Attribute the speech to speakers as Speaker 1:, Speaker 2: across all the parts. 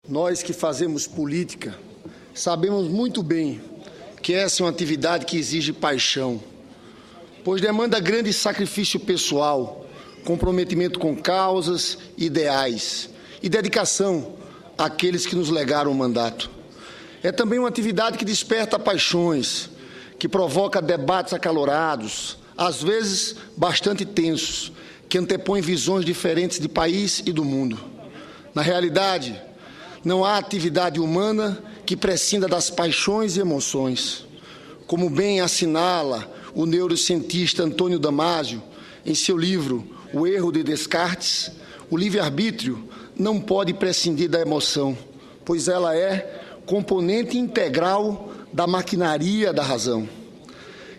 Speaker 1: Nós que fazemos política sabemos muito bem que essa é uma atividade que exige paixão, pois demanda grande sacrifício pessoal, comprometimento com causas, ideais e dedicação àqueles que nos legaram o mandato. É também uma atividade que desperta paixões, que provoca debates acalorados, às vezes bastante tensos, que antepõem visões diferentes de país e do mundo. Na realidade, não há atividade humana que prescinda das paixões e emoções. Como bem assinala o neurocientista Antônio Damasio em seu livro O Erro de Descartes, o livre-arbítrio não pode prescindir da emoção, pois ela é componente integral da maquinaria da razão.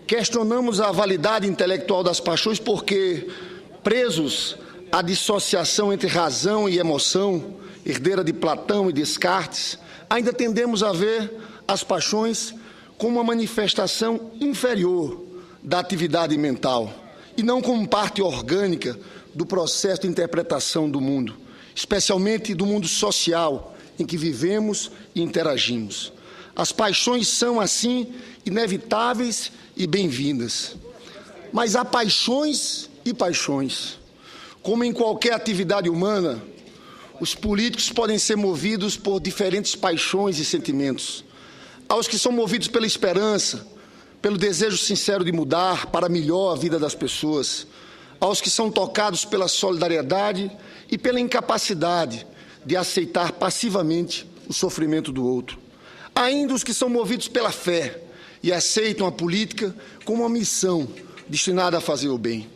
Speaker 1: Questionamos a validade intelectual das paixões porque, presos à dissociação entre razão e emoção, herdeira de Platão e Descartes, ainda tendemos a ver as paixões como uma manifestação inferior da atividade mental e não como parte orgânica do processo de interpretação do mundo, especialmente do mundo social em que vivemos e interagimos. As paixões são, assim, inevitáveis e bem-vindas. Mas há paixões e paixões. Como em qualquer atividade humana, os políticos podem ser movidos por diferentes paixões e sentimentos. Há os que são movidos pela esperança, pelo desejo sincero de mudar para melhor a vida das pessoas. Há os que são tocados pela solidariedade e pela incapacidade de aceitar passivamente o sofrimento do outro. Há ainda os que são movidos pela fé e aceitam a política como uma missão destinada a fazer o bem.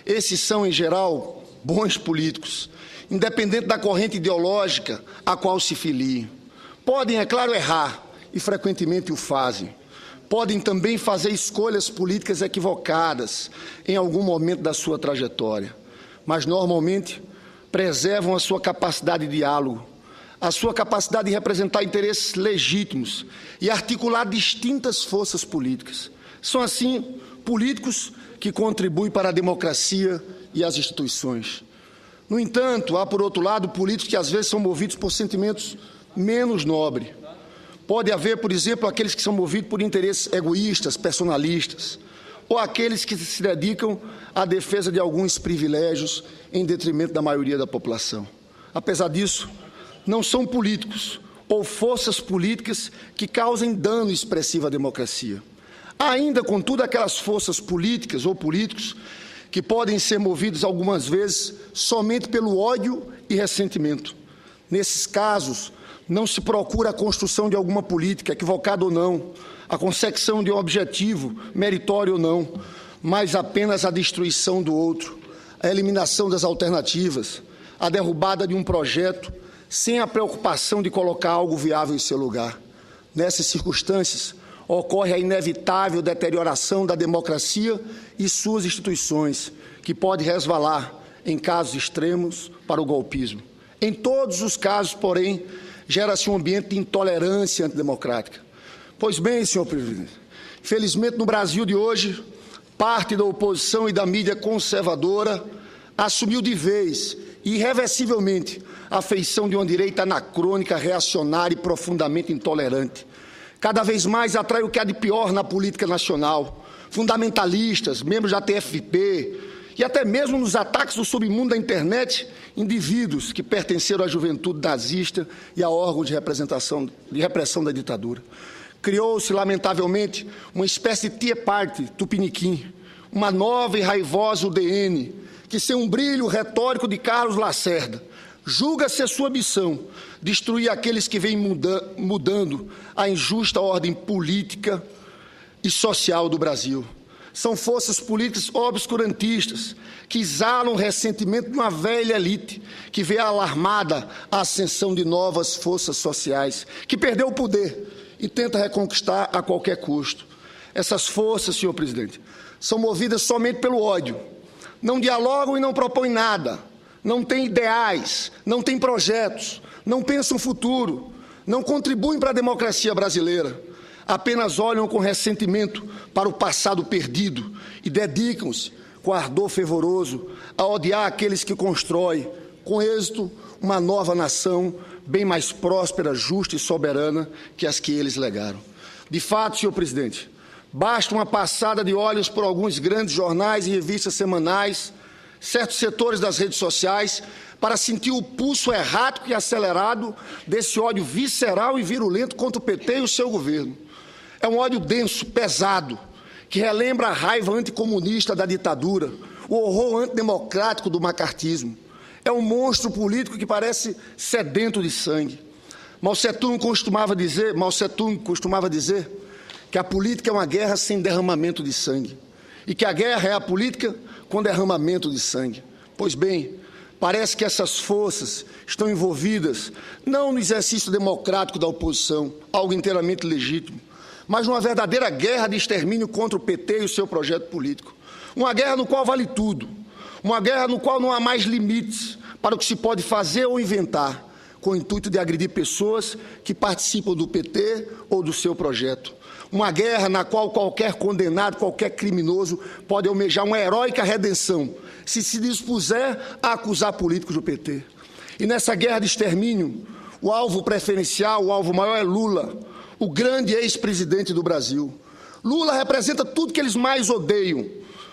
Speaker 1: Esses são, em geral, bons políticos, independente da corrente ideológica a qual se filiem. Podem, é claro, errar, e frequentemente o fazem. Podem também fazer escolhas políticas equivocadas em algum momento da sua trajetória, mas normalmente preservam a sua capacidade de diálogo, a sua capacidade de representar interesses legítimos e articular distintas forças políticas. São, assim, políticos que contribuem para a democracia e as instituições. No entanto, há, por outro lado, políticos que às vezes são movidos por sentimentos menos nobres. Pode haver, por exemplo, aqueles que são movidos por interesses egoístas, personalistas, ou aqueles que se dedicam à defesa de alguns privilégios em detrimento da maioria da população. Apesar disso, não são políticos ou forças políticas que causem dano expressivo à democracia. Há ainda, contudo, aquelas forças políticas ou políticos que podem ser movidos algumas vezes somente pelo ódio e ressentimento. Nesses casos, não se procura a construção de alguma política, equivocada ou não, a consecução de um objetivo, meritório ou não, mas apenas a destruição do outro, a eliminação das alternativas, a derrubada de um projeto, sem a preocupação de colocar algo viável em seu lugar. Nessas circunstâncias, ocorre a inevitável deterioração da democracia e suas instituições, que pode resvalar, em casos extremos, para o golpismo. Em todos os casos, porém, gera-se um ambiente de intolerância antidemocrática. Pois bem, senhor presidente, felizmente no Brasil de hoje, parte da oposição e da mídia conservadora assumiu de vez e irreversivelmente a feição de uma direita anacrônica, reacionária e profundamente intolerante. Cada vez mais atrai o que há de pior na política nacional, fundamentalistas, membros da TFP e até mesmo nos ataques do submundo da internet, indivíduos que pertenceram à juventude nazista e a órgãos de repressão da ditadura. Criou-se, lamentavelmente, uma espécie de Tea Party tupiniquim, uma nova e raivosa UDN, que, sem um brilho retórico de Carlos Lacerda, julga ser sua missão destruir aqueles que vêm mudando a injusta ordem política e social do Brasil. São forças políticas obscurantistas que exalam o ressentimento de uma velha elite que vê alarmada a ascensão de novas forças sociais, que perdeu o poder e tenta reconquistar a qualquer custo. Essas forças, senhor presidente, são movidas somente pelo ódio. Não dialogam e não propõem nada. Não têm ideais, não têm projetos, não pensam futuro, não contribuem para a democracia brasileira. Apenas olham com ressentimento para o passado perdido e dedicam-se, com ardor fervoroso, a odiar aqueles que constroem, com êxito, uma nova nação bem mais próspera, justa e soberana que as que eles legaram. De fato, senhor presidente, basta uma passada de olhos por alguns grandes jornais e revistas semanais, certos setores das redes sociais, para sentir o pulso errático e acelerado desse ódio visceral e virulento contra o PT e o seu governo. É um ódio denso, pesado, que relembra a raiva anticomunista da ditadura, o horror antidemocrático do macartismo. É um monstro político que parece sedento de sangue. Mao Tse-tung costumava dizer que a política é uma guerra sem derramamento de sangue e que a guerra é a política com derramamento de sangue. Pois bem, parece que essas forças estão envolvidas não no exercício democrático da oposição, algo inteiramente legítimo, mas numa verdadeira guerra de extermínio contra o PT e o seu projeto político. Uma guerra no qual vale tudo, uma guerra no qual não há mais limites para o que se pode fazer ou inventar, com o intuito de agredir pessoas que participam do PT ou do seu projeto. Uma guerra na qual qualquer condenado, qualquer criminoso pode almejar uma heróica redenção, se dispuser a acusar políticos do PT. E nessa guerra de extermínio, o alvo preferencial, o alvo maior é Lula, o grande ex-presidente do Brasil. Lula representa tudo que eles mais odeiam.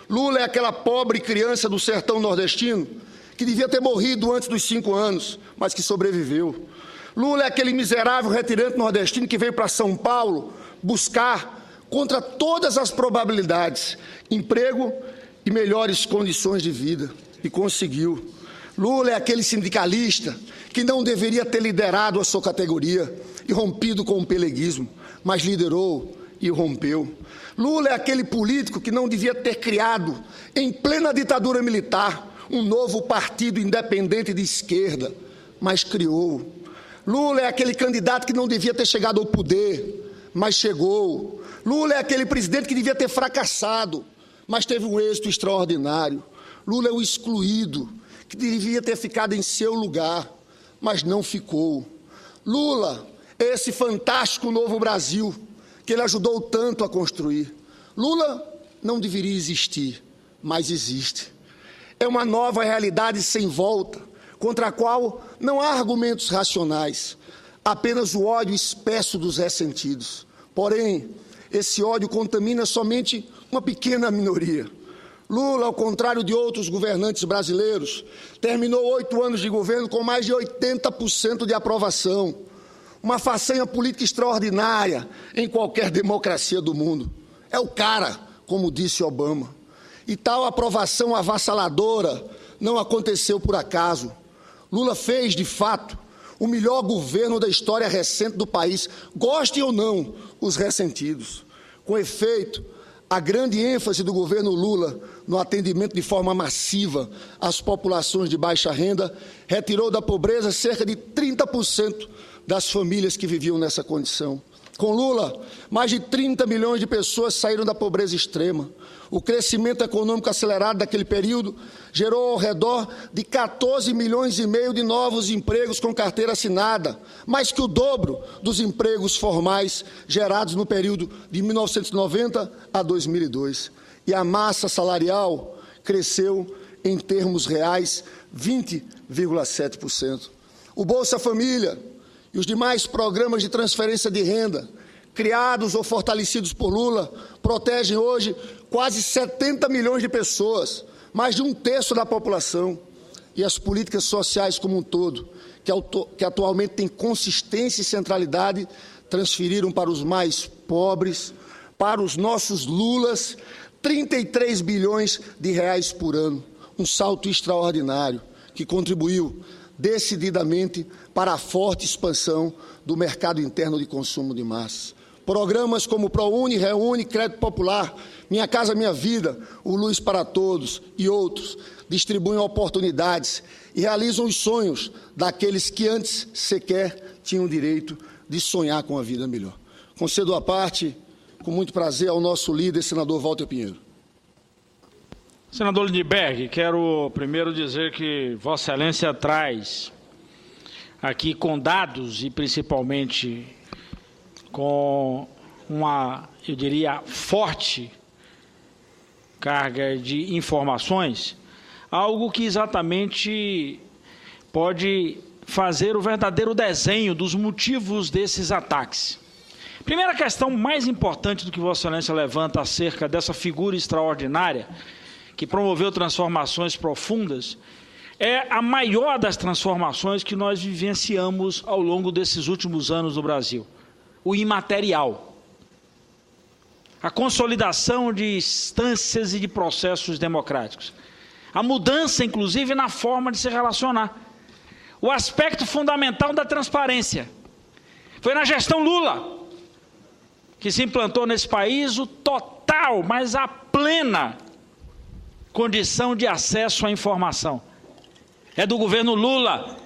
Speaker 1: Lula é aquela pobre criança do sertão nordestino que devia ter morrido antes dos 5 anos, mas que sobreviveu. Lula é aquele miserável retirante nordestino que veio para São Paulo buscar, contra todas as probabilidades, emprego e melhores condições de vida, e conseguiu. Lula é aquele sindicalista que não deveria ter liderado a sua categoria e rompido com o peleguismo, mas liderou e rompeu. Lula é aquele político que não devia ter criado, em plena ditadura militar, um novo partido independente de esquerda, mas criou. Lula é aquele candidato que não devia ter chegado ao poder, mas chegou. Lula é aquele presidente que devia ter fracassado, mas teve um êxito extraordinário. Lula é o excluído, que devia ter ficado em seu lugar, mas não ficou. Lula é esse fantástico novo Brasil que ele ajudou tanto a construir. Lula não deveria existir, mas existe. É uma nova realidade sem volta, contra a qual não há argumentos racionais, apenas o ódio espesso dos ressentidos. Porém, esse ódio contamina somente uma pequena minoria. Lula, ao contrário de outros governantes brasileiros, terminou 8 anos de governo com mais de 80% de aprovação. Uma façanha política extraordinária em qualquer democracia do mundo. É o cara, como disse Obama. E tal aprovação avassaladora não aconteceu por acaso. Lula fez, de fato, o melhor governo da história recente do país, gostem ou não os ressentidos. Com efeito, a grande ênfase do governo Lula no atendimento de forma massiva às populações de baixa renda retirou da pobreza cerca de 30% das famílias que viviam nessa condição. Com Lula, mais de 30 milhões de pessoas saíram da pobreza extrema. O crescimento econômico acelerado daquele período gerou ao redor de 14 milhões e meio de novos empregos com carteira assinada, mais que o dobro dos empregos formais gerados no período de 1990 a 2002. E a massa salarial cresceu, em termos reais, 20,7%. O Bolsa Família e os demais programas de transferência de renda, criados ou fortalecidos por Lula, protegem hoje quase 70 milhões de pessoas, mais de 1/3 da população. E as políticas sociais como um todo, que atualmente têm consistência e centralidade, transferiram para os mais pobres, para os nossos Lulas, 33 bilhões de reais por ano. Um salto extraordinário que contribuiu decididamente para a forte expansão do mercado interno de consumo de massa. Programas como ProUni, Reúne, Crédito Popular, Minha Casa Minha Vida, o Luz para Todos e outros distribuem oportunidades e realizam os sonhos daqueles que antes sequer tinham o direito de sonhar com a vida melhor. Concedo a parte, com muito prazer, ao nosso líder, senador Walter Pinheiro.
Speaker 2: Senador Lindbergh, quero primeiro dizer que Vossa Excelência traz aqui com dados e principalmente com uma, eu diria, forte carga de informações, algo que exatamente pode fazer o verdadeiro desenho dos motivos desses ataques. Primeira questão mais importante do que Vossa Excelência levanta acerca dessa figura extraordinária que promoveu transformações profundas é a maior das transformações que nós vivenciamos ao longo desses últimos anos no Brasil, o imaterial. A consolidação de instâncias e de processos democráticos. A mudança, inclusive, na forma de se relacionar. O aspecto fundamental da transparência. Foi na gestão Lula que se implantou nesse país o total, mas a plena condição de acesso à informação. É do governo Lula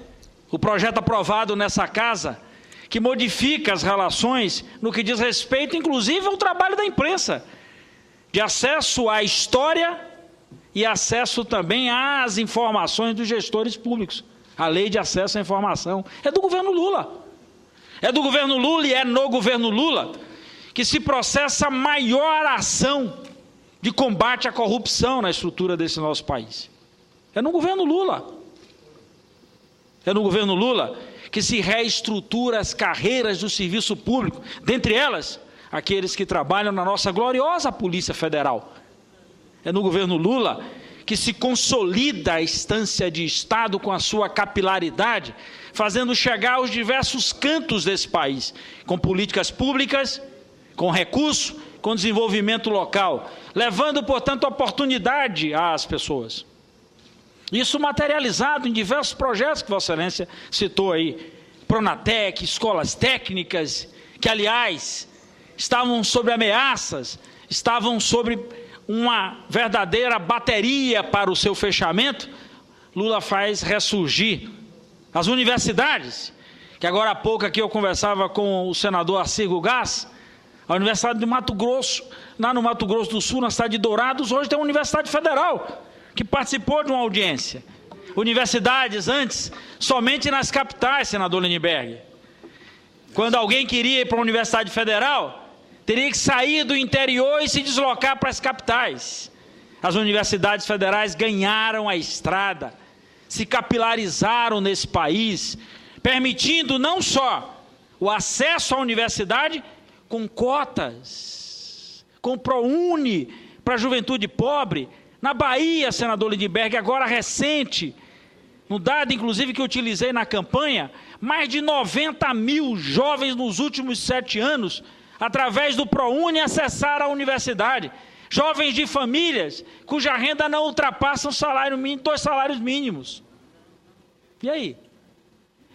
Speaker 2: o projeto aprovado nessa casa que modifica as relações no que diz respeito, inclusive, ao trabalho da imprensa, de acesso à história e acesso também às informações dos gestores públicos. A lei de acesso à informação é do governo Lula. É do governo Lula e é no governo Lula que se processa a maior ação de combate à corrupção na estrutura desse nosso país. É no governo Lula. É no governo Lula que se reestrutura as carreiras do serviço público, dentre elas, aqueles que trabalham na nossa gloriosa Polícia Federal. É no governo Lula que se consolida a instância de Estado com a sua capilaridade, fazendo chegar aos diversos cantos desse país, com políticas públicas, com recurso, com desenvolvimento local, levando, portanto, oportunidade às pessoas. Isso materializado em diversos projetos que Vossa Excelência citou aí, Pronatec, escolas técnicas, que, aliás, estavam sob ameaças, estavam sob uma verdadeira bateria para o seu fechamento. Lula faz ressurgir as universidades, que agora há pouco aqui eu conversava com o senador Arcílio Gás, a Universidade de Mato Grosso, lá no Mato Grosso do Sul, na cidade de Dourados, hoje tem uma Universidade Federal, que participou de uma audiência. Universidades antes, somente nas capitais, senador Lindbergh. Quando alguém queria ir para uma Universidade Federal, teria que sair do interior e se deslocar para as capitais. As universidades federais ganharam a estrada, se capilarizaram nesse país, permitindo não só o acesso à universidade, com cotas, com ProUni para a juventude pobre. Na Bahia, senador Lindbergh, agora recente, no dado inclusive que eu utilizei na campanha, mais de 90 mil jovens nos últimos 7 anos, através do ProUni, acessaram a universidade. Jovens de famílias cuja renda não ultrapassa um salário mínimo, 2 salários mínimos. E aí?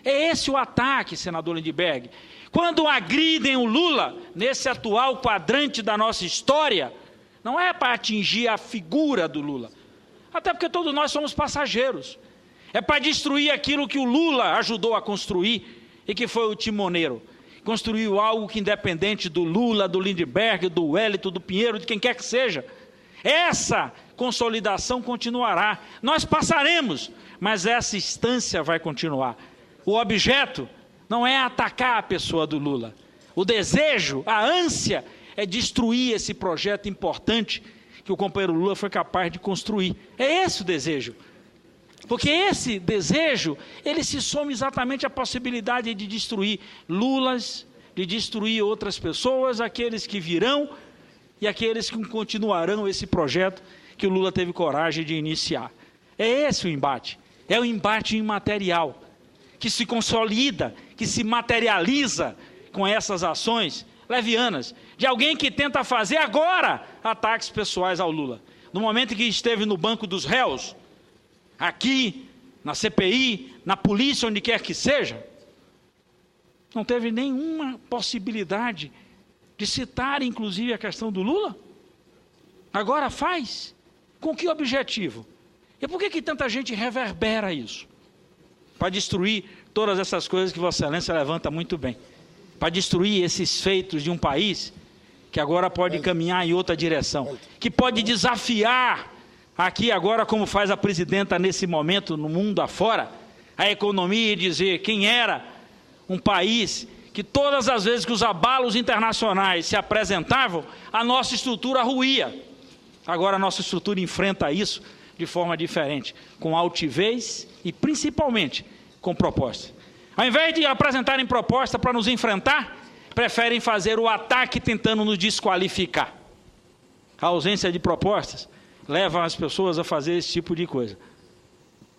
Speaker 2: É esse o ataque, senador Lindbergh. Quando agridem o Lula, nesse atual quadrante da nossa história, não é para atingir a figura do Lula, até porque todos nós somos passageiros. É para destruir aquilo que o Lula ajudou a construir e que foi o timoneiro. Construiu algo que, independente do Lula, do Lindbergh, do Wellington, do Pinheiro, de quem quer que seja, essa consolidação continuará. Nós passaremos, mas essa instância vai continuar. O objeto não é atacar a pessoa do Lula. O desejo, a ânsia, é destruir esse projeto importante que o companheiro Lula foi capaz de construir. É esse o desejo. Porque esse desejo, ele se soma exatamente à possibilidade de destruir Lulas, de destruir outras pessoas, aqueles que virão e aqueles que continuarão esse projeto que o Lula teve coragem de iniciar. É esse o embate. É o embate imaterial, que se consolida, que se materializa com essas ações levianas, de alguém que tenta fazer agora ataques pessoais ao Lula. No momento em que esteve no banco dos réus, aqui, na CPI, na polícia, onde quer que seja, não teve nenhuma possibilidade de citar, inclusive, a questão do Lula. Agora faz. Com que objetivo? E por que tanta gente reverbera isso? Para destruir todas essas coisas que Vossa Excelência levanta muito bem. Para destruir esses feitos de um país que agora pode caminhar em outra direção. Que pode desafiar aqui agora, como faz a presidenta nesse momento, no mundo afora, a economia e dizer quem era um país que todas as vezes que os abalos internacionais se apresentavam, a nossa estrutura ruía. Agora a nossa estrutura enfrenta isso de forma diferente, com altivez e principalmente com proposta. Ao invés de apresentarem proposta para nos enfrentar, preferem fazer o ataque tentando nos desqualificar. A ausência de propostas leva as pessoas a fazer esse tipo de coisa.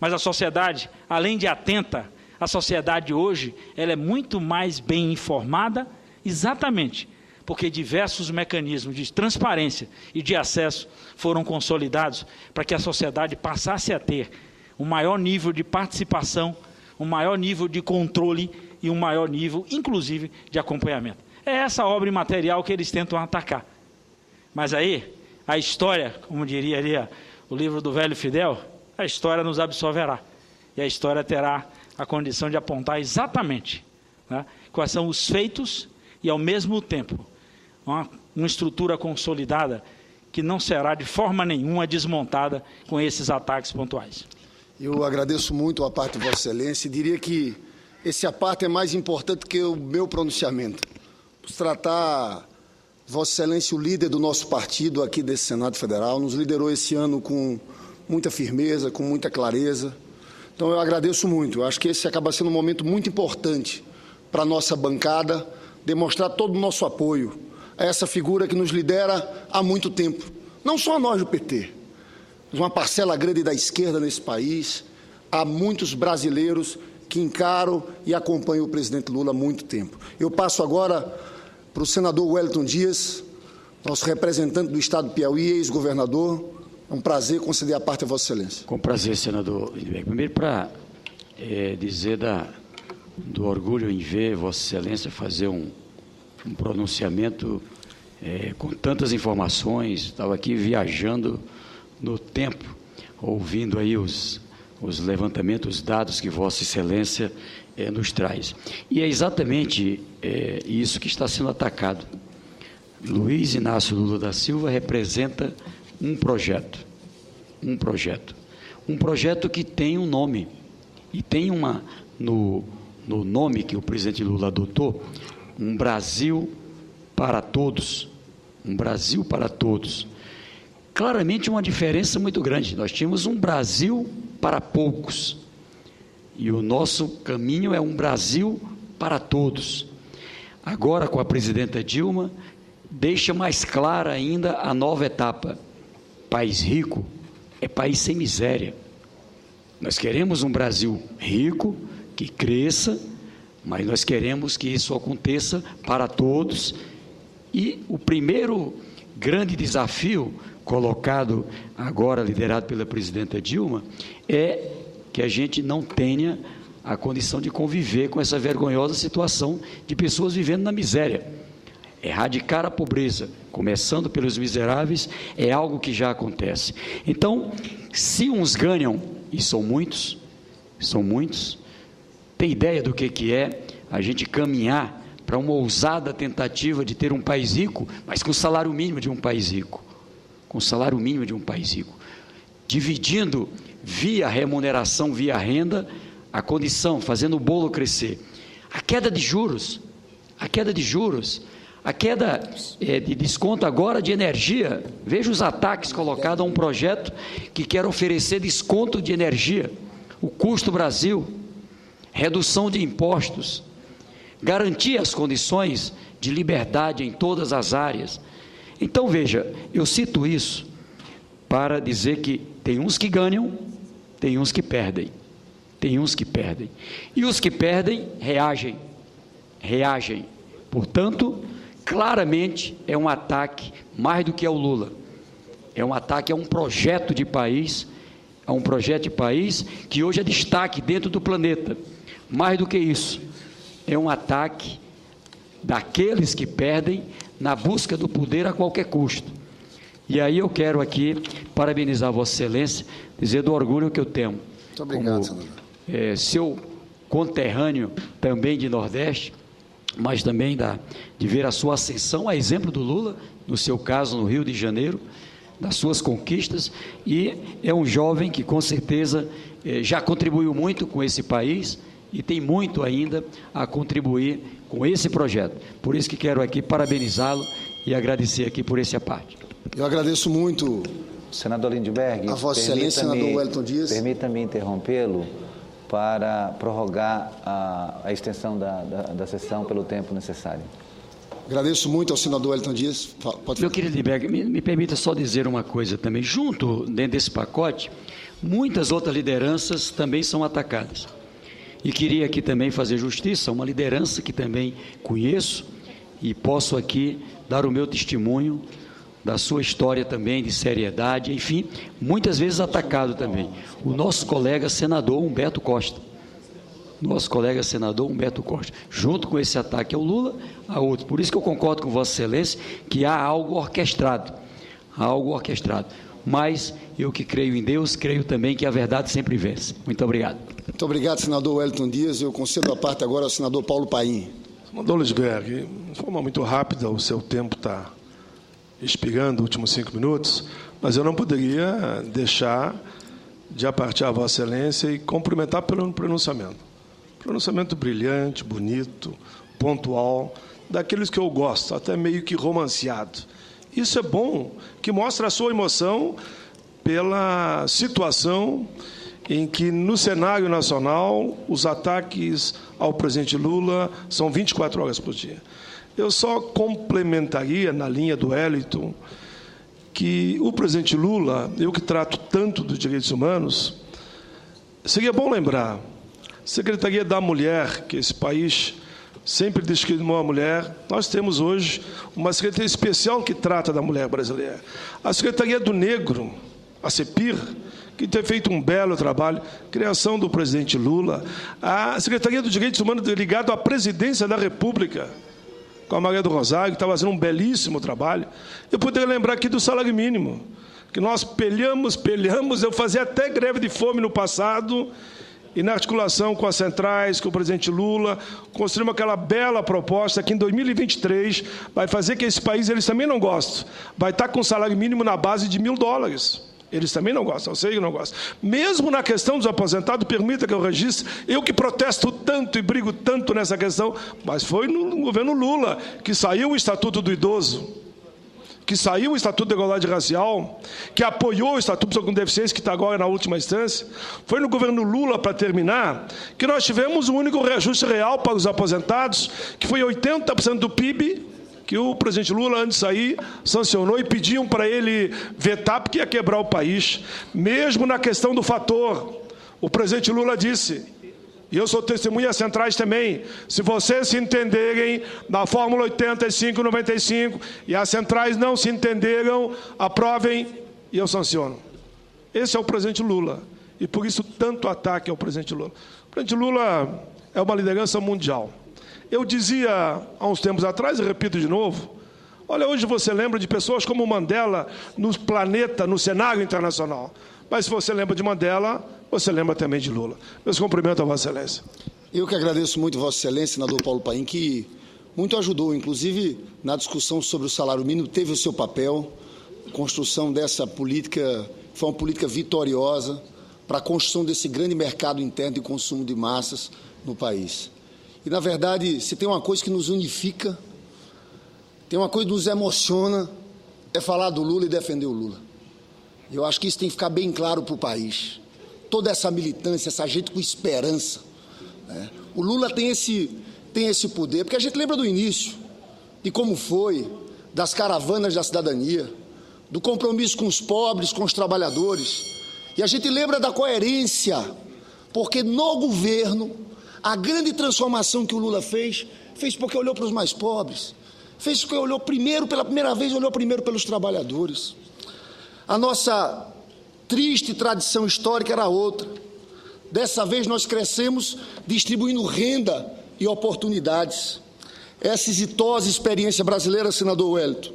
Speaker 2: Mas a sociedade, além de atenta, a sociedade hoje, ela é muito mais bem informada, exatamente porque diversos mecanismos de transparência e de acesso foram consolidados para que a sociedade passasse a ter um maior nível de participação, um maior nível de controle e um maior nível, inclusive, de acompanhamento. É essa obra imaterial que eles tentam atacar. Mas aí, a história, como diria ali o livro do velho Fidel, a história nos absolverá. E a história terá a condição de apontar exatamente, né, quais são os feitos e, ao mesmo tempo, uma estrutura consolidada que não será de forma nenhuma desmontada com esses ataques pontuais.
Speaker 1: Eu agradeço muito a parte de Vossa Excelência e diria que esse a parte é mais importante que o meu pronunciamento. Por tratar Vossa Excelência, o líder do nosso partido aqui desse Senado Federal, nos liderou esse ano com muita firmeza, com muita clareza. Então, eu agradeço muito. Eu acho que esse acaba sendo um momento muito importante para a nossa bancada, demonstrar todo o nosso apoio a essa figura que nos lidera há muito tempo. Não só a nós do PT, mas uma parcela grande da esquerda nesse país. Há muitos brasileiros que encaram e acompanham o presidente Lula há muito tempo. Eu passo agora para o senador Wellington Dias, nosso representante do Estado do Piauí, ex-governador. É um prazer conceder a parte a Vossa Excelência.
Speaker 3: Com prazer, senador Lindbergh. Primeiro, para dizer do orgulho em ver Vossa Excelência fazer um pronunciamento com tantas informações. Estava aqui viajando no tempo, ouvindo aí os levantamentos, os dados que Vossa Excelência nos traz. E é exatamente isso que está sendo atacado. Luiz Inácio Lula da Silva representa um projeto que tem um nome, e tem no nome que o presidente Lula adotou, um Brasil para todos, um Brasil para todos. Claramente uma diferença muito grande. Nós tínhamos um Brasil para poucos, e o nosso caminho é um Brasil para todos. Agora, com a presidenta Dilma, deixa mais clara ainda a nova etapa. País rico é país sem miséria. Nós queremos um Brasil rico, que cresça, mas nós queremos que isso aconteça para todos. E o primeiro grande desafio colocado agora, liderado pela presidenta Dilma, é que a gente não tenha a condição de conviver com essa vergonhosa situação de pessoas vivendo na miséria. Erradicar a pobreza, começando pelos miseráveis, é algo que já acontece. Então, se uns ganham, e são muitos, tem ideia do que é a gente caminhar para uma ousada tentativa de ter um país rico, mas com o salário mínimo de um país rico, dividindo via remuneração, via renda, a condição, fazendo o bolo crescer. A queda de juros, a queda de desconto agora de energia. Veja os ataques colocados a um projeto que quer oferecer desconto de energia, o custo Brasil, redução de impostos, garantir as condições de liberdade em todas as áreas. Então, veja, eu cito isso para dizer que tem uns que ganham, tem uns que perdem. E os que perdem reagem. Portanto, claramente é um ataque mais do que ao Lula. É um ataque a um projeto de país, que hoje é destaque dentro do planeta. Mais do que isso, é um ataque daqueles que perdem na busca do poder a qualquer custo. E aí eu quero aqui parabenizar Vossa Excelência, dizer do orgulho que eu tenho.
Speaker 1: Muito obrigado, senador.
Speaker 3: Seu conterrâneo também de Nordeste, mas também de ver a sua ascensão, a exemplo do Lula, no seu caso no Rio de Janeiro, das suas conquistas, e é um jovem que com certeza já contribuiu muito com esse país e tem muito ainda a contribuir com esse projeto. Por isso que quero aqui parabenizá-lo e agradecer aqui por essa parte.
Speaker 1: Eu agradeço muito,
Speaker 4: senador Lindbergh,
Speaker 1: a Vossa Excelência, senador Wellington Dias.
Speaker 4: Permita-me interrompê-lo. para prorrogar a extensão da sessão pelo tempo necessário.
Speaker 1: Agradeço muito ao senador Wellington Dias. Pode falar.
Speaker 3: Meu querido Lindenberg, me permita só dizer uma coisa também. Junto, dentro desse pacote, muitas outras lideranças também são atacadas. E queria aqui também fazer justiça a uma liderança que também conheço e posso aqui dar o meu testemunho da sua história também, de seriedade, enfim, muitas vezes atacado também. O nosso colega senador Humberto Costa. Junto com esse ataque ao Lula, a outro. Por isso que eu concordo com Vossa Excelência que há algo orquestrado. Mas eu que creio em Deus, creio também que a verdade sempre vence. Muito obrigado.
Speaker 1: Muito obrigado, senador Wellington Dias. Eu concedo a parte agora ao senador Paulo Paim.
Speaker 5: Senador Lisberg, de forma muito rápida, o seu tempo está expirando, últimos 5 minutos, mas eu não poderia deixar de apartear a Vossa Excelência e cumprimentar pelo pronunciamento. Pronunciamento brilhante, bonito, pontual, daqueles que eu gosto, até meio que romanceado. Isso é bom, que mostra a sua emoção pela situação em que, no cenário nacional, os ataques ao presidente Lula são 24 horas por dia. Eu só complementaria, na linha do Wellington, que o presidente Lula, eu que trato tanto dos direitos humanos, seria bom lembrar, Secretaria da Mulher, que esse país sempre discriminou a mulher, nós temos hoje uma Secretaria Especial que trata da mulher brasileira. A Secretaria do Negro, a CEPIR, que tem feito um belo trabalho, criação do presidente Lula, a Secretaria dos Direitos Humanos ligada à Presidência da República, com a Maria do Rosário, que está fazendo um belíssimo trabalho. Eu poderia lembrar aqui do salário mínimo, que nós peleamos, eu fazia até greve de fome no passado, e na articulação com as centrais, com o presidente Lula, construímos aquela bela proposta que em 2023 vai fazer que esse país, eles também não gostam, vai estar com um salário mínimo na base de $1.000. Eles também não gostam, eu sei que não gostam. Mesmo na questão dos aposentados, permita que eu registre, eu que protesto tanto e brigo tanto nessa questão, mas foi no governo Lula que saiu o Estatuto do Idoso, que saiu o Estatuto da Igualdade Racial, que apoiou o Estatuto da Pessoa com Deficiência, que está agora na última instância. Foi no governo Lula, para terminar, que nós tivemos o único reajuste real para os aposentados, que foi 80% do PIB, que o presidente Lula, antes de sair, sancionou e pediam para ele vetar, porque ia quebrar o país. Mesmo na questão do fator, o presidente Lula disse, e eu sou testemunha centrais também, se vocês se entenderem na Fórmula 85 e 95, e as centrais não se entenderam, aprovem e eu sanciono. Esse é o presidente Lula, e por isso tanto ataque ao presidente Lula. O presidente Lula é uma liderança mundial. Eu dizia há uns tempos atrás, e repito de novo, olha, hoje você lembra de pessoas como Mandela no planeta, no cenário internacional. Mas se você lembra de Mandela, você lembra também de Lula. Meus cumprimentos a Vossa Excelência.
Speaker 1: Eu que agradeço muito Vossa Excelência, senador Paulo Paim, que muito ajudou, inclusive na discussão sobre o salário mínimo, teve o seu papel, construção dessa política, foi uma política vitoriosa para a construção desse grande mercado interno de consumo de massas no país. E, na verdade, se tem uma coisa que nos unifica, tem uma coisa que nos emociona, é falar do Lula e defender o Lula. Eu acho que isso tem que ficar bem claro para o país. Toda essa militância, essa gente com esperança, né? O Lula tem esse poder, porque a gente lembra do início, de como foi, das caravanas da cidadania, do compromisso com os pobres, com os trabalhadores. E a gente lembra da coerência, porque no governo, a grande transformação que o Lula fez porque olhou para os mais pobres, fez porque olhou primeiro, pela primeira vez, olhou primeiro pelos trabalhadores. A nossa triste tradição histórica era outra. Dessa vez nós crescemos distribuindo renda e oportunidades. Essa exitosa experiência brasileira, senador Wellington,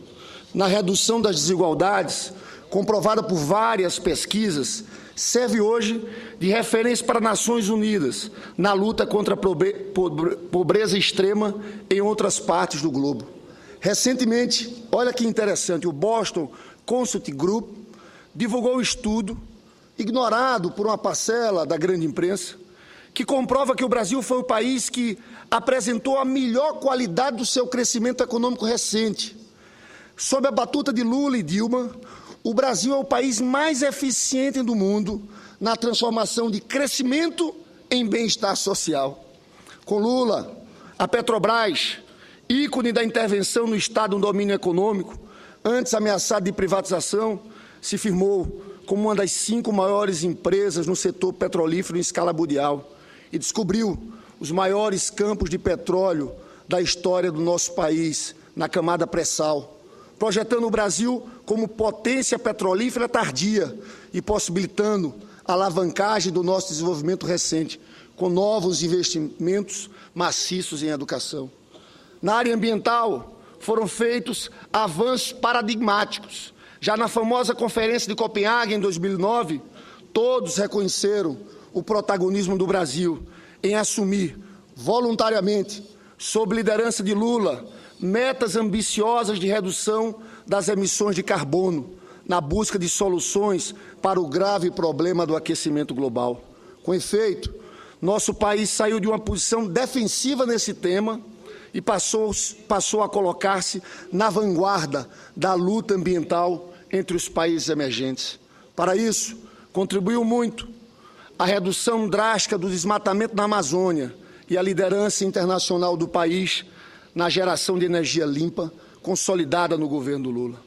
Speaker 1: na redução das desigualdades, comprovada por várias pesquisas, serve hoje de referência para Nações Unidas na luta contra a pobreza extrema em outras partes do globo. Recentemente, olha que interessante, o Boston Consulting Group divulgou um estudo, ignorado por uma parcela da grande imprensa, que comprova que o Brasil foi o país que apresentou a melhor qualidade do seu crescimento econômico recente. Sob a batuta de Lula e Dilma, o Brasil é o país mais eficiente do mundo na transformação de crescimento em bem-estar social. Com Lula, a Petrobras, ícone da intervenção no Estado no domínio econômico, antes ameaçada de privatização, se firmou como uma das 5 maiores empresas no setor petrolífero em escala mundial e descobriu os maiores campos de petróleo da história do nosso país, na camada pré-sal, projetando o Brasil como potência petrolífera tardia e possibilitando a alavancagem do nosso desenvolvimento recente, com novos investimentos maciços em educação. Na área ambiental, foram feitos avanços paradigmáticos. Já na famosa Conferência de Copenhague, em 2009, todos reconheceram o protagonismo do Brasil em assumir voluntariamente, sob liderança de Lula, metas ambiciosas de redução das emissões de carbono, na busca de soluções para o grave problema do aquecimento global. Com efeito, nosso país saiu de uma posição defensiva nesse tema e passou a colocar-se na vanguarda da luta ambiental entre os países emergentes. Para isso, contribuiu muito a redução drástica do desmatamento na Amazônia e a liderança internacional do país na geração de energia limpa, consolidada no governo Lula.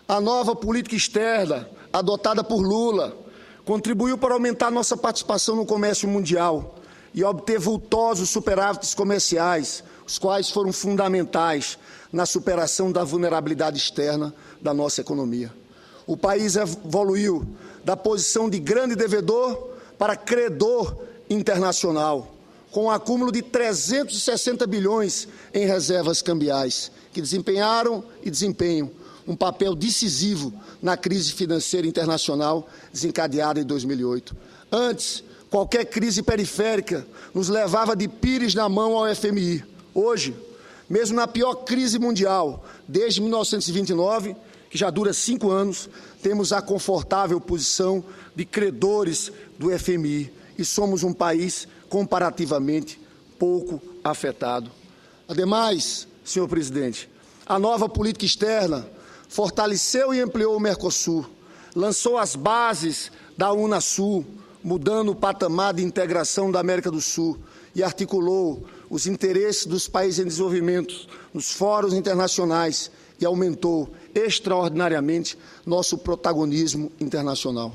Speaker 1: A nova política externa, adotada por Lula, contribuiu para aumentar nossa participação no comércio mundial e obter vultosos superávites comerciais, os quais foram fundamentais na superação da vulnerabilidade externa da nossa economia. O país evoluiu da posição de grande devedor para credor internacional, com um acúmulo de 360 bilhões em reservas cambiais, que desempenharam e desempenham um papel decisivo na crise financeira internacional desencadeada em 2008. Antes, qualquer crise periférica nos levava de pires na mão ao FMI. Hoje, mesmo na pior crise mundial, desde 1929, que já dura 5 anos, temos a confortável posição de credores do FMI e somos um país comparativamente pouco afetado. Ademais, senhor presidente, a nova política externa fortaleceu e ampliou o Mercosul, lançou as bases da Unasul, mudando o patamar de integração da América do Sul e articulou os interesses dos países em desenvolvimento nos fóruns internacionais e aumentou extraordinariamente nosso protagonismo internacional.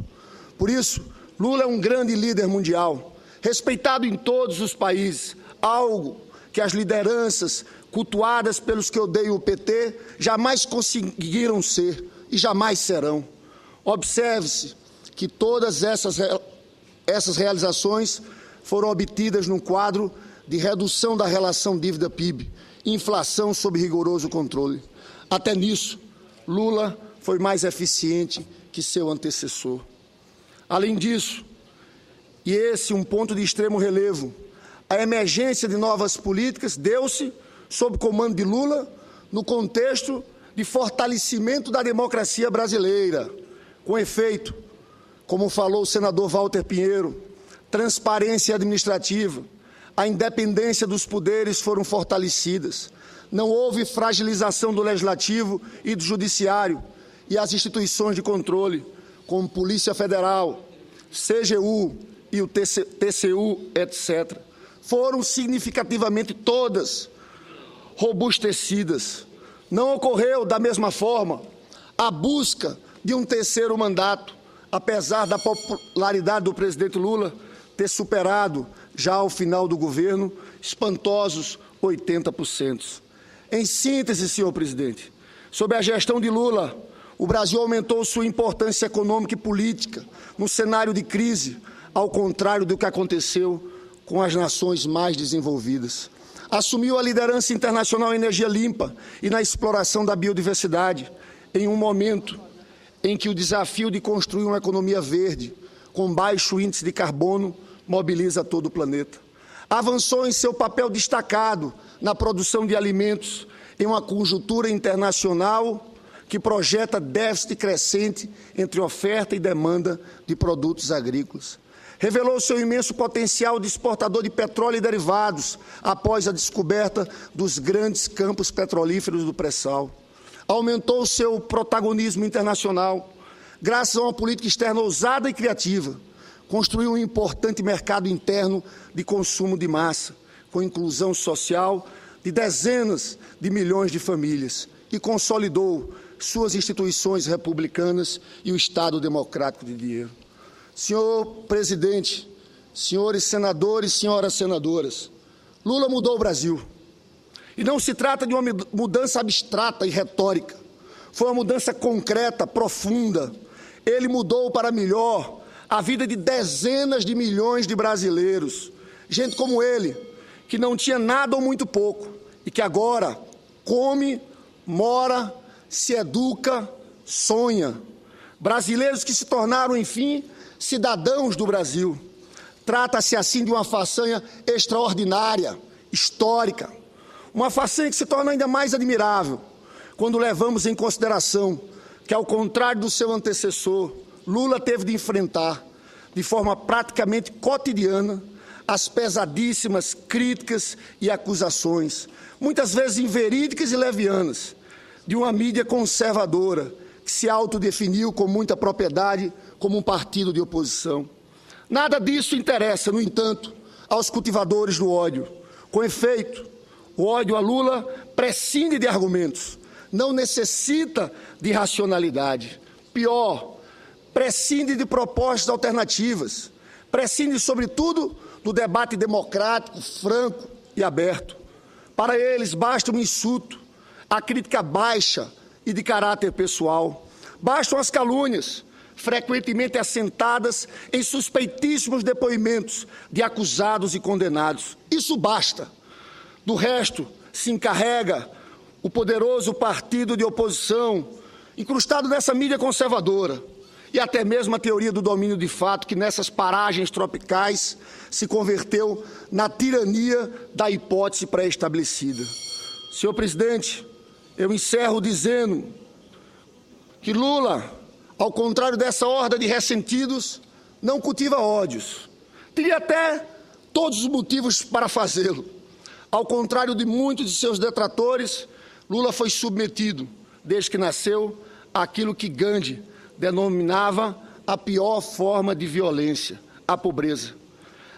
Speaker 1: Por isso, Lula é um grande líder mundial, respeitado em todos os países, algo que as lideranças cultuadas pelos que odeiam o PT jamais conseguiram ser e jamais serão. Observe-se que todas essas realizações foram obtidas num quadro de redução da relação dívida-PIB, inflação sob rigoroso controle. Até nisso, Lula foi mais eficiente que seu antecessor. Além disso, e esse um ponto de extremo relevo, a emergência de novas políticas deu-se, sob comando de Lula, no contexto de fortalecimento da democracia brasileira. Com efeito, como falou o senador Walter Pinheiro, transparência administrativa, a independência dos poderes foram fortalecidas, não houve fragilização do Legislativo e do Judiciário e as instituições de controle, como Polícia Federal, CGU e o TCU, etc., foram significativamente todas robustecidas. Não ocorreu, da mesma forma, a busca de um terceiro mandato, apesar da popularidade do presidente Lula ter superado, já ao final do governo, espantosos 80%. Em síntese, senhor presidente, sob a gestão de Lula, o Brasil aumentou sua importância econômica e política no cenário de crise, ao contrário do que aconteceu com as nações mais desenvolvidas. Assumiu a liderança internacional em energia limpa e na exploração da biodiversidade, em um momento em que o desafio de construir uma economia verde, com baixo índice de carbono, mobiliza todo o planeta. Avançou em seu papel destacado na produção de alimentos, em uma conjuntura internacional que projeta déficit crescente entre oferta e demanda de produtos agrícolas. Revelou seu imenso potencial de exportador de petróleo e derivados após a descoberta dos grandes campos petrolíferos do pré-sal. Aumentou seu protagonismo internacional, graças a uma política externa ousada e criativa, construiu um importante mercado interno de consumo de massa, com inclusão social de dezenas de milhões de famílias e consolidou suas instituições republicanas e o Estado democrático de direito. Senhor presidente, senhores senadores, senhoras senadoras, Lula mudou o Brasil. E não se trata de uma mudança abstrata e retórica. Foi uma mudança concreta, profunda. Ele mudou para melhor a vida de dezenas de milhões de brasileiros. Gente como ele, que não tinha nada ou muito pouco, e que agora come, mora, se educa, sonha. Brasileiros que se tornaram, enfim, cidadãos do Brasil. Trata-se, assim, de uma façanha extraordinária, histórica. Uma façanha que se torna ainda mais admirável quando levamos em consideração que, ao contrário do seu antecessor, Lula teve de enfrentar, de forma praticamente cotidiana, as pesadíssimas críticas e acusações, muitas vezes inverídicas e levianas, de uma mídia conservadora que se autodefiniu com muita propriedade como um partido de oposição. Nada disso interessa, no entanto, aos cultivadores do ódio. Com efeito, o ódio a Lula prescinde de argumentos, não necessita de racionalidade. Pior, prescinde de propostas alternativas, prescinde, sobretudo, do debate democrático, franco e aberto. Para eles, basta um insulto, a crítica baixa e de caráter pessoal. Bastam as calúnias, frequentemente assentadas em suspeitíssimos depoimentos de acusados e condenados. Isso basta. Do resto, se encarrega o poderoso partido de oposição, incrustado nessa mídia conservadora, e até mesmo a teoria do domínio de fato, que nessas paragens tropicais se converteu na tirania da hipótese pré-estabelecida. Senhor presidente, eu encerro dizendo que Lula, ao contrário dessa horda de ressentidos, não cultiva ódios. Teria até todos os motivos para fazê-lo. Ao contrário de muitos de seus detratores, Lula foi submetido, desde que nasceu, àquilo que Gandhi denominava a pior forma de violência, a pobreza.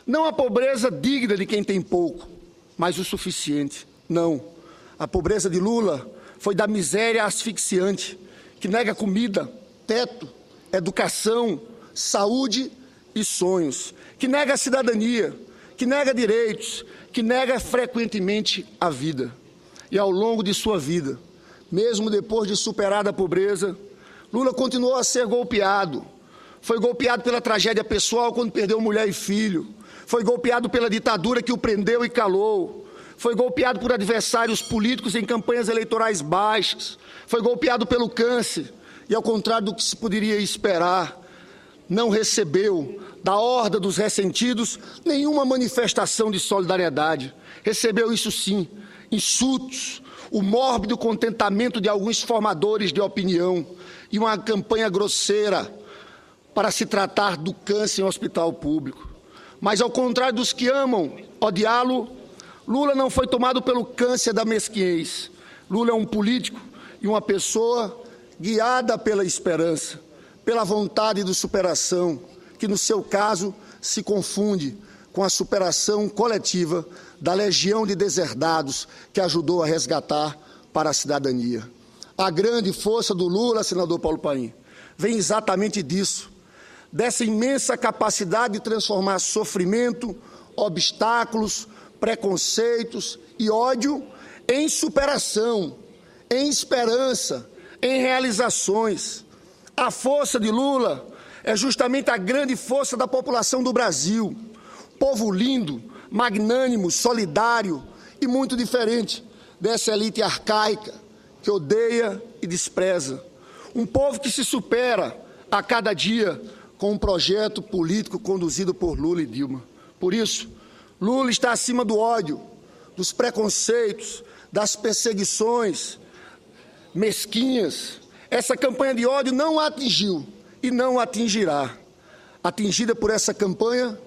Speaker 1: Não a pobreza digna de quem tem pouco, mas o suficiente. Não. A pobreza de Lula foi da miséria asfixiante, que nega comida, teto, educação, saúde e sonhos, que nega a cidadania, que nega direitos, que nega frequentemente a vida. E ao longo de sua vida, mesmo depois de superada a pobreza, Lula continuou a ser golpeado. Foi golpeado pela tragédia pessoal quando perdeu mulher e filho. Foi golpeado pela ditadura que o prendeu e calou. Foi golpeado por adversários políticos em campanhas eleitorais baixas. Foi golpeado pelo câncer. E, ao contrário do que se poderia esperar, não recebeu da horda dos ressentidos nenhuma manifestação de solidariedade. Recebeu, isso sim, insultos, o mórbido contentamento de alguns formadores de opinião e uma campanha grosseira para se tratar do câncer em um hospital público. Mas, ao contrário dos que amam odiá-lo, Lula não foi tomado pelo câncer da mesquinhez. Lula é um político e uma pessoa guiada pela esperança, pela vontade de superação, que, no seu caso, se confunde com a superação coletiva da legião de deserdados que ajudou a resgatar para a cidadania. A grande força do Lula, senador Paulo Paim, vem exatamente disso, dessa imensa capacidade de transformar sofrimento, obstáculos, preconceitos e ódio em superação, em esperança, em realizações. A força de Lula é justamente a grande força da população do Brasil. Povo lindo, magnânimo, solidário e muito diferente dessa elite arcaica que odeia e despreza. Um povo que se supera a cada dia com um projeto político conduzido por Lula e Dilma. Por isso, Lula está acima do ódio, dos preconceitos, das perseguições mesquinhas. Essa campanha de ódio não a atingiu e não a atingirá. Atingida por essa campanha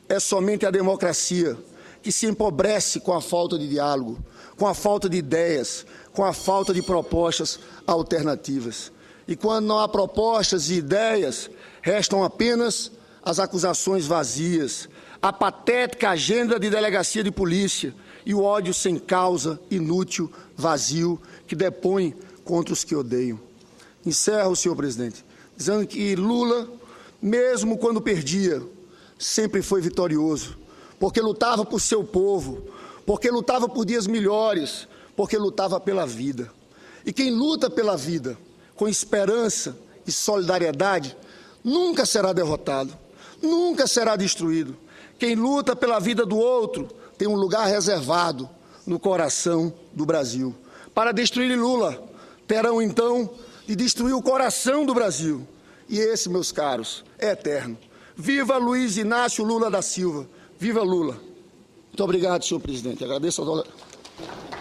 Speaker 1: é somente a democracia, que se empobrece com a falta de diálogo, com a falta de ideias, com a falta de propostas alternativas. E quando não há propostas e ideias, restam apenas as acusações vazias, a patética agenda de delegacia de polícia e o ódio sem causa, inútil, vazio, que depõe contra os que odeiam. Encerro, senhor presidente, dizendo que Lula, mesmo quando perdia, sempre foi vitorioso, porque lutava por seu povo, porque lutava por dias melhores, porque lutava pela vida. E quem luta pela vida, com esperança e solidariedade, nunca será derrotado, nunca será destruído. Quem luta pela vida do outro tem um lugar reservado no coração do Brasil. Para destruir Lula, terão então de destruir o coração do Brasil. E esse, meus caros, é eterno. Viva Luiz Inácio Lula da Silva. Viva Lula. Muito obrigado, senhor presidente. Agradeço a